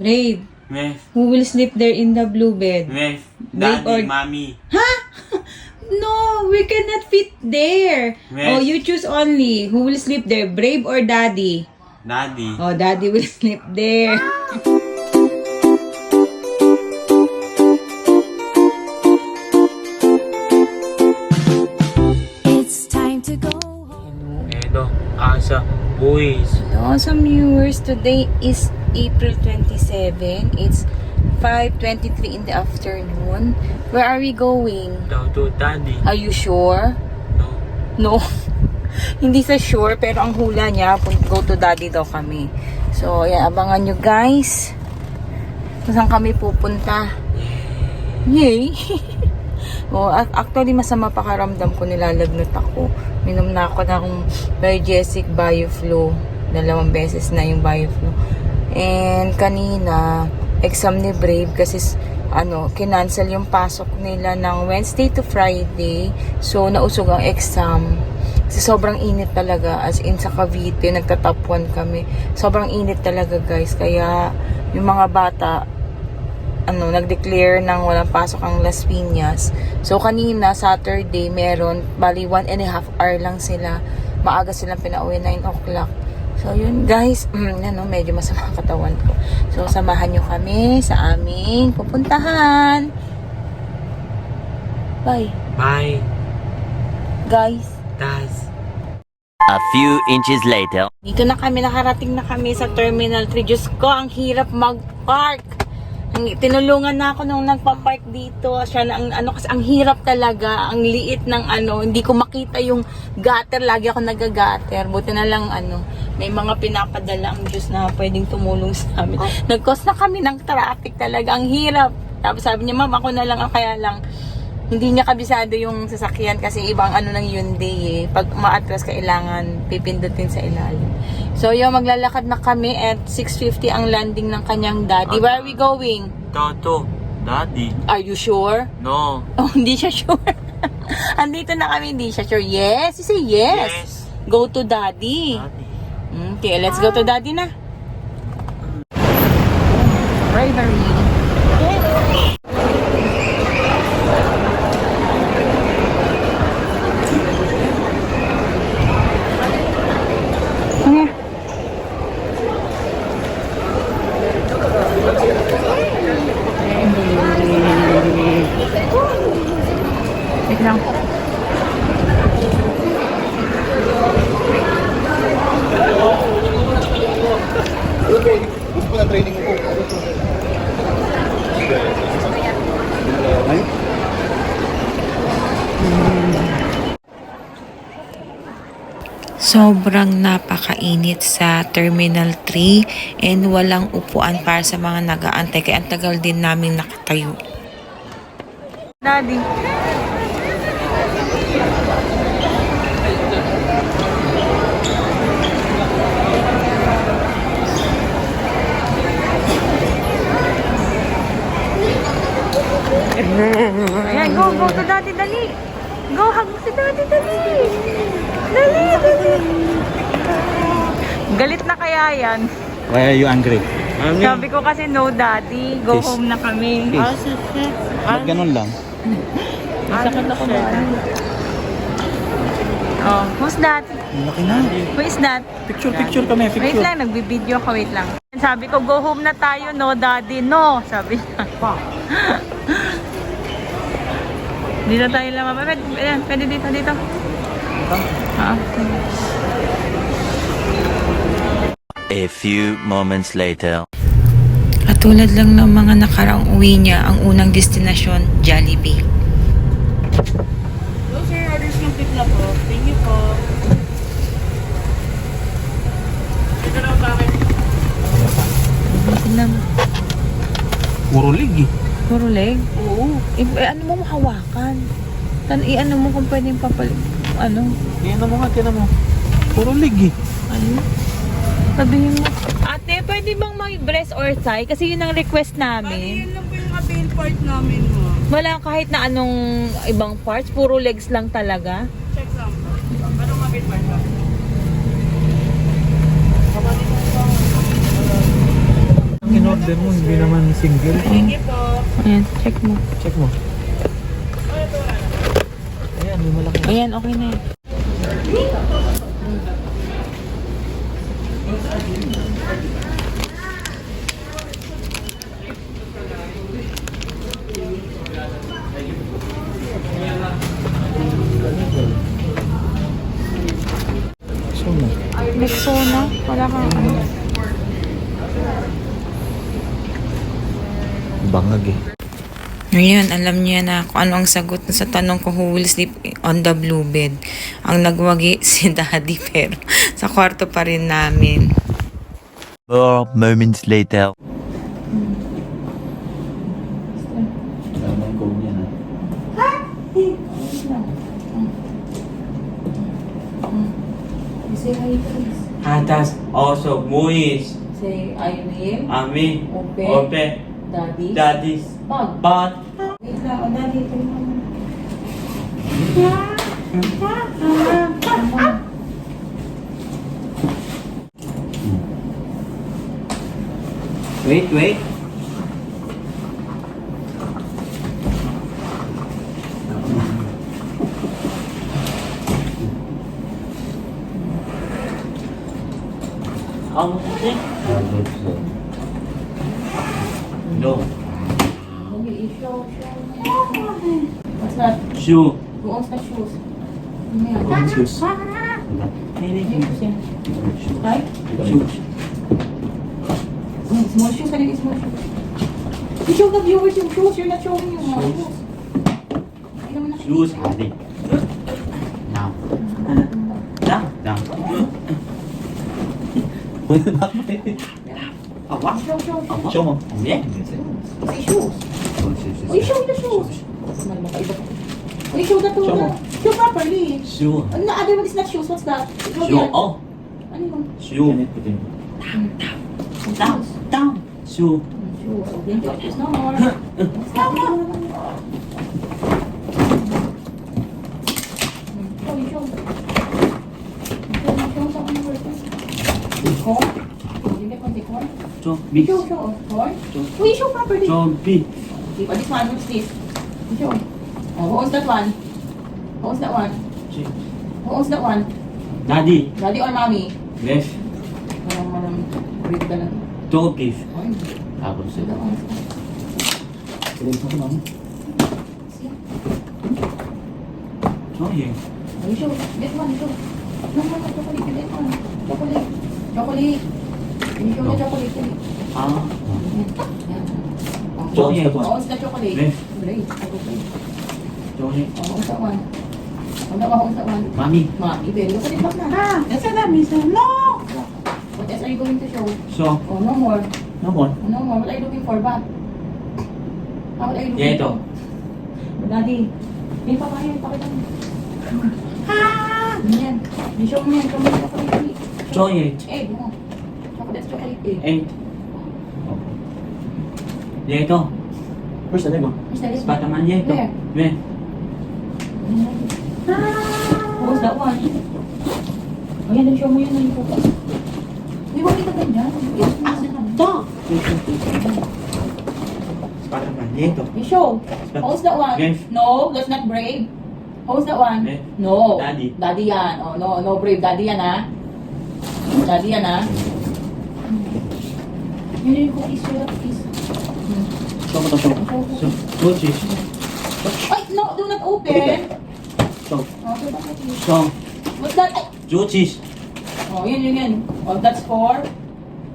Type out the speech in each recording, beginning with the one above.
Brave. Yes. Who will sleep there in the blue bed? Yes. Brave Daddy, or... mommy. Huh? No, we cannot fit there. Yes. Oh, you choose only. Who will sleep there, Brave or Daddy? Daddy. Oh, Daddy will sleep there. It's time to go home. Hello, Asa. Boys. Hello, some viewers. Today is April 27. It's 5:23 in the afternoon. Where are we going? Daw to Daddy. Are you sure? No. No. Hindi sa sure, pero ang hula niya, go to Daddy daw kami. So, ayan, abangan nyo guys. Saan kami pupunta? Yay! Oh, actually, masama pakaramdam ko, nilalagnat ako. Minom na ako ng Biogesic Bioflow. 2 beses na yung Bioflow. And kanina, exam ni Brave kasi kinancel yung pasok nila ng Wednesday to Friday. So, nausog ang exam. Kasi sobrang init talaga. As in, sa Cavite, nagta-top 1 kami. Sobrang init talaga, guys. Kaya, yung mga bata, nag-declare ng walang pasok ang Las Piñas. So, kanina, Saturday, meron, bali 1.5 hour lang sila. Maaga silang pinauwi, 9 o'clock. So, yun, guys, medyo masama ang katawan ko. So, samahan nyo kami sa aming pupuntahan. Bye. Bye. Guys. Das. A few inches later. Dito na kami, nakarating na kami sa Terminal 3. Diyos ko, ang hirap mag-park. Tinulungan na ako nung nagpa-park dito. Siya na, kasi ang hirap talaga. Ang liit ng hindi ko makita yung gutter. Lagi ako nag-gutter. Buti na lang, may mga pinapadala ang Diyos na pwedeng tumulong sa amin. Nag-cause na kami ng traffic talaga. Ang hirap. Tapos sabi niya, ma'am, ako na lang, kaya lang. Hindi niya kabisado yung sasakyan kasi ibang ng Hyundai eh. Pag ma-atras, kailangan pipindutin sa ilalim. So, maglalakad na kami at 6:50 ang landing ng kanyang daddy. Where are we going? Daw to Daddy. Are you sure? No. Oh, hindi siya sure. Andito na kami, hindi siya sure. Yes, you say yes. Yes. Go to daddy. Daddy. Okay, let's go to daddy na. Bravery. Wait lang. Gusto ko na training ko. Sobrang napakainit sa Terminal 3 and walang upuan para sa mga nag-aantay. Kaya ang tagal din namin nakatayo. Daddy. Ayan, go to daddy, dali. Go, hug mo si daddy, dali. Dali. Galit na kaya yan? Why are you angry? Sabi ko kasi no daddy, go Kiss. home na kami. Kiss. Ba't ganun lang? Sakit ako ba? Oh, who's that? Ang laki na. Who is that? Picture kami, Wait picture. lang, nagbibideo ako, wait lang. Sabi ko, go home na tayo, no daddy, no. Sabi niya. Dito tayo lang, pwede dito. Ah. A few moments later. Katulad lang ng mga nakaraang uwi niya, ang unang destinasyon, Jollibee. Hello sir, orders complete na po. Thank you po. Ito na ba akin? Lang, Puro lig eh. puro leg. Oo. Ano mo hawakan? Ano mo kung pwedeng papalit? Yan mo nga, tinan mo. Puro lig eh. Sabihin mo, ate, pwede bang may breast or thigh? Kasi yun ang request Bali, namin. yun lang po yung avail part namin mo. Wala kahit na anong ibang parts, puro legs lang talaga. Check lang po. Anong avail part lang? Gino in-order mo, hindi naman single. Thank you po. Ayan, check mo. Check mo. Ayan, may malaki. Ayan, okay na yan. So, mo. Gusto na? Wala kang ano. Bangag eh. Ngayon, alam niya na kung ano ang sagot sa tanong ko who will sleep on the blue bed. Ang nagwagi si Daddy pero sa kwarto pa rin namin. 4 moments later. Tama yung goal niya na. Say hi, please. Atas also Moise. Say, I will. Ami. Ope. Ope. Daddy. Daddy's. Pag. But. Wait lang, Daddy. Ito yung Wait. How much is it? No. What's that? Shoe. Who owns the shoes? Ano yan? Shoes. Shoes yan. Right? Shoes. Small shoes, kanina small shoes. You show the viewers yung shoes, you're not showing yung mga shoes. Ay naman nakikita. Shoes. Adi. Now. Down. What? Show. Show mo. Yeah. Say shoes. Uy, show the shoes. Ano ba iba pa? Uy, show the two. Show mo. Show properly. Shoe. Ano na, other one is not shoes, what's that? Ikaw Shoe. yan. Oh. Ano yun? Shoe. Down. Shoe. Shoes. Okay, shoes no more. Show. Show sa ano person. Corn? Hindi ko hindi corn. Show. Big. Show. Corn? Uy, show properly. Show. Big. Okay, but this one, what's this? Show. Oh, who owns that one? Who owns that one? Who owns that one? Daddy. Daddy or mommy? Left. Manang read ka lang. Toe beef. Ay, Tapos sila sila. owns that. Silig mo naman. See? Show here. Ay, show. Get one, show. No, chocolate. Get one. Chocolate. You show the chocolate. Ah. Yan. Show here. Who owns the chocolate? Left. Great. Okay. Show here. Who owns that one? Who owns that one? Mommy. Mommy, very good. Put it back na. That's a miss. No! What else are you going to show? So. Oh, no more. No more. No more. What are you looking for, Bat? What are you looking Yeah, ito. for? Daddy. May papaya. Pakita mo. Yan. Show mo yan. Show mo yung chocolate. Show here. Egg mo. Chocolate egg. And. Yeah, ito. Where's the leg mo? Where's that? Spataman yeah, ito. Where? Where? What was that one? Oh, yan. Show mo yun. Yung focus. Di ba kita ganyan? Spataman yeah, ito. You show. Who's that one? Yes. No, that's not brave. Who's that one? Yes. No. Daddy. Daddy yan. Oh, no brave. Daddy yan, ha? Daddy yan, ha? Yun yung cookies. Show the cookies. Show mo to, show mo. So, two cheese. Ay, no, do not open. Show. Oh, show the cookies. So, What's that? Ay. two cheese. Oh, yun. Oh, that's for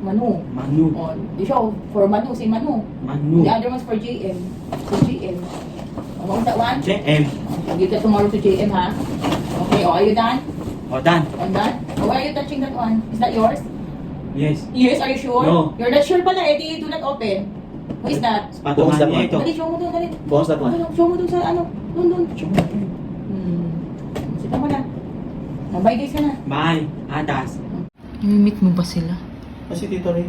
Manu. Manu. Oh, you show for Manu. Say Manu. Manu. The other one's for JM. For JM. Oh, what was that one? JM. I'll give that tomorrow to JM, ha? Okay, oh, are you done? Oh, done. On that? Oh, why are you touching that one? Is that yours? Yes. Yes, are you sure? No. You're not sure pala, eh, do not open. Who is that? Spataman that yeah, one? ito. Dali, show mo doon, dali. Boss that one. Show mo doon sa ano, doon. Show mo. Sita mo na. Bye guys ka na. Bye. Atas. I-meet mo ba sila? Kasi Tito Ray.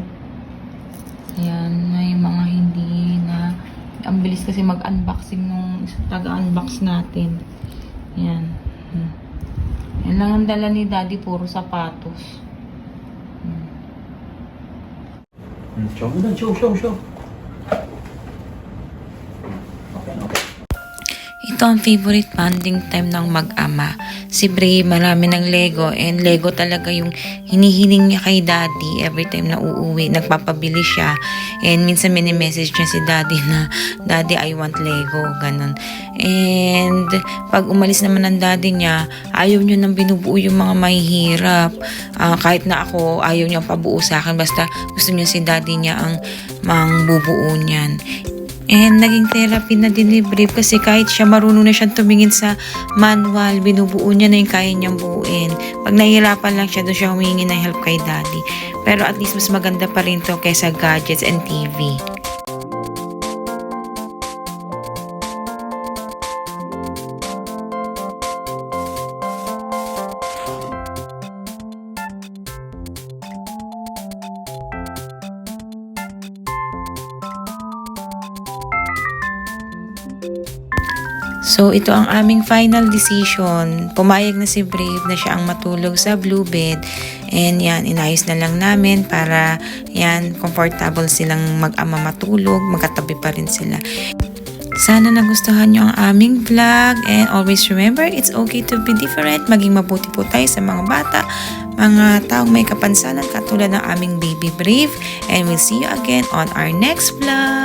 Ayan, may mga hindi na... Ang bilis kasi mag-unboxing nung taga-unbox natin. Ayan. Yan lang ang dala ni Daddy, puro sapatos. Show mo doon, show. Okay. Ito ang favorite bonding time ng mag-ama. Si Brave, marami ng Lego, and Lego talaga yung hinihiling niya kay Daddy every time na uuwi. Nagpapabili siya, and minsan mini-message niya si Daddy na, Daddy, I want Lego, ganun. And pag umalis naman ng Daddy niya, ayaw niya nang binubuo yung mga mahihirap. Kahit na ako, ayaw niya pabuo sa akin, basta gusto niya si Daddy niya ang bubuo niyan. And naging therapy na din ni Brave kasi kahit siya marunong na siyang tumingin sa manual, binubuo niya na yung kaya niyang buuin. Pag nahihirapan lang siya, doon siya humingi ng help kay Daddy. Pero at least mas maganda pa rin to kaysa gadgets and TV. So, ito ang aming final decision. Pumayag na si Brave na siya ang matulog sa blue bed. And yan, inayos na lang namin para yan, comfortable silang mag-ama matulog. Magkatabi pa rin sila. Sana nagustuhan nyo ang aming vlog. And always remember, it's okay to be different. Maging mabuti po tayo sa mga bata, mga taong may kapansanan katulad ng aming baby Brave. And we'll see you again on our next vlog.